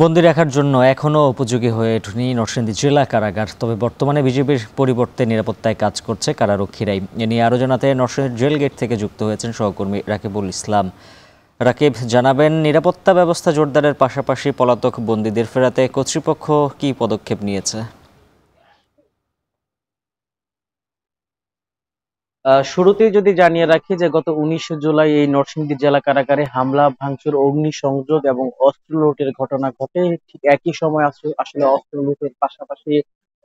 বন্দী রাখার জন্য এখনও উপযোগী হয়ে ওঠেনি নরসিংদী জেলা কারাগার। তবে বর্তমানে বিজিবির পরিবর্তে নিরাপত্তায় কাজ করছে কারারক্ষীরাই। এ নিয়ে আরও জানাতে নরসিংদী জেল গেট থেকে যুক্ত হয়েছেন সহকর্মী রাকিবুল ইসলাম। রাকিব, জানাবেন নিরাপত্তা ব্যবস্থা জোরদারের পাশাপাশি পলাতক বন্দীদের ফেরাতে কর্তৃপক্ষ কী পদক্ষেপ নিয়েছে? শুরুতেই যদি জানিয়ে রাখি যে গত 19 জুলাই এই নরসিংদী জেলা কারাগারে হামলা ভাঙচুর, অগ্নিসংযোগ এবং অস্ত্র লুটের ঘটনা ঘটে। ঠিক একই সময় আসলে অস্ত্র লুটের পাশাপাশি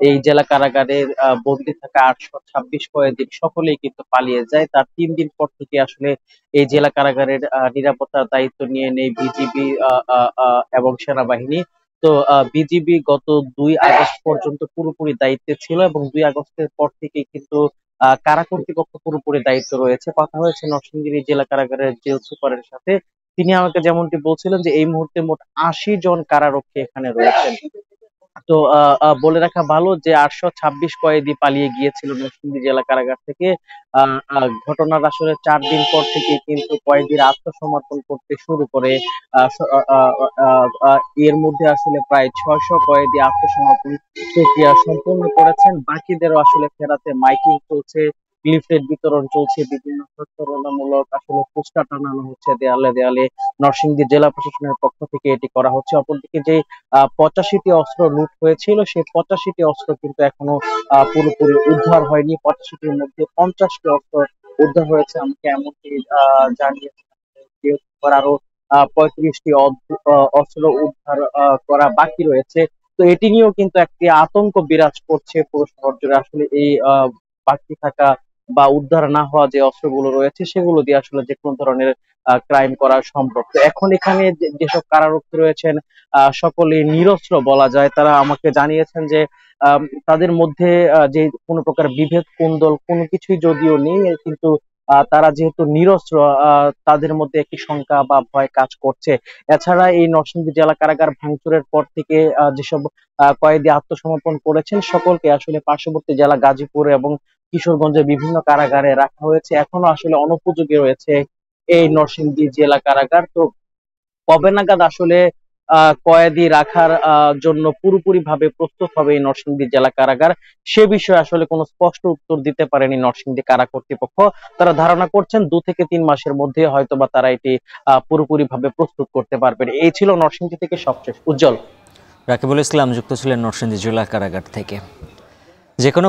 এই জেলা কারাগারের বন্দী থাকা 826 কয়েদি সকলেই কিন্তু পালিয়ে যায়। তার 3 দিন পর থেকে আসলে এই জেলা কারাগারের নিরাপত্তার দায়িত্ব নিয়ে নেয় বিজিবি এবং সেনাবাহিনী। তো বিজিবি গত 2 আগস্ট পর্যন্ত পুরোপুরি দায়িত্বে ছিল এবং 2 আগস্টের পর থেকে কিন্তু কারা কর্তৃপক্ষ পুরোপুরি দায়িত্ব রয়েছে। কথা হয়েছে নরসিংদী জেলা কারাগারের জেল সুপারের সাথে। তিনি আমাকে যেমনটি বলছিলেন যে এই মুহূর্তে মোট 80 জন কারারক্ষী এখানে রয়েছেন। তো বলে রাখা ভালো যে 826 কয়েদি পালিয়ে গিয়েছিল নরসিংদী জেলা কারাগার থেকে। ঘটনার আসলে 4 দিন পর থেকে কিন্তু কয়েদিরা আত্মসমর্পণ করতে শুরু করে। আহ, স- আহ, আহ, আহ, আহ, এর মধ্যে আসলে প্রায় 600 কয়েদি আত্মসমর্পণ প্রক্রিয়া সম্পূর্ণ করেছেন। বাকিদেরও আসলে ফেরাতে মাইকিং চলছে, লিফলেট বিতরণ চলছে, বিভিন্ন সচেতনতামূলক আসলে পোস্টার টানানো হচ্ছে দেয়ালে দেয়ালে। নরসিংদী জেলা প্রশাসনের পক্ষ থেকে এটি করা হচ্ছে। অপরদিকে যে 85টি অস্ত্র লুট হয়েছিল, সেই 85টি অস্ত্র কিন্তু এখনো পুরোপুরি উদ্ধার হয়নি। 85টির মধ্যে 50টি অস্ত্র উদ্ধার হয়েছে, আমাকে এমনটি জানিয়েছে। এরপর আরো 35টি অস্ত্র উদ্ধার করা বাকি রয়েছে। তো এটি নিয়েও কিন্তু একটি আতঙ্ক বিরাজ করছে পুরো শহর জুড়ে। আসলে এই বাকি থাকা বা উদ্ধার না হওয়া যে অস্ত্রগুলো রয়েছে সেগুলো দিয়ে আসলে যে কোনো ধরনের ক্রাইম করা সম্ভব। তো এখন এখানে যেসব কারারক্ষী রয়েছেন সকলে নিরস্ত্র বলা যায়। তারা আমাকে জানিয়েছেন যে তাদের মধ্যে যে কোনো প্রকার বিভেদ কুন্দল কোনো কিছুই যদিও নেই, কিন্তু তারা যেহেতু নিরস্ত্র, তাদের মধ্যে একটি শঙ্কা বা ভয় কাজ করছে। এছাড়া এই নরসিংদী জেলা কারাগার ভাঙচুরের পর থেকে যেসব কয়েদি আত্মসমর্পণ করেছেন সকলকে আসলে পার্শ্ববর্তী জেলা গাজীপুর এবং কিশোরগঞ্জের বিভিন্ন কারাগারে রাখা হয়েছে। এখনো আসলে অনুপযোগী রয়েছে এই নরসিংদী জেলা কারাগার। তো কবে নাগাদ আসলে কয়েদি রাখার জন্য পুরোপুরি ভাবে প্রস্তুত হবে এই নরসিংদী জেলা কারাগার, সে বিষয়ে আসলে কোনো স্পষ্ট উত্তর দিতে পারেনি নরসিংদী কারা কর্তৃপক্ষ। তারা ধারণা করছেন 2 থেকে 3 মাসের মধ্যে হয়তোবা তারা এটি পুরোপুরি ভাবে প্রস্তুত করতে পারবেন। এই ছিল নরসিংদী থেকে সবশেষ। উজ্জ্বল। রাকিবুল ইসলাম যুক্ত ছিলেন নরসিংদী জেলা কারাগার থেকে। যে কোনো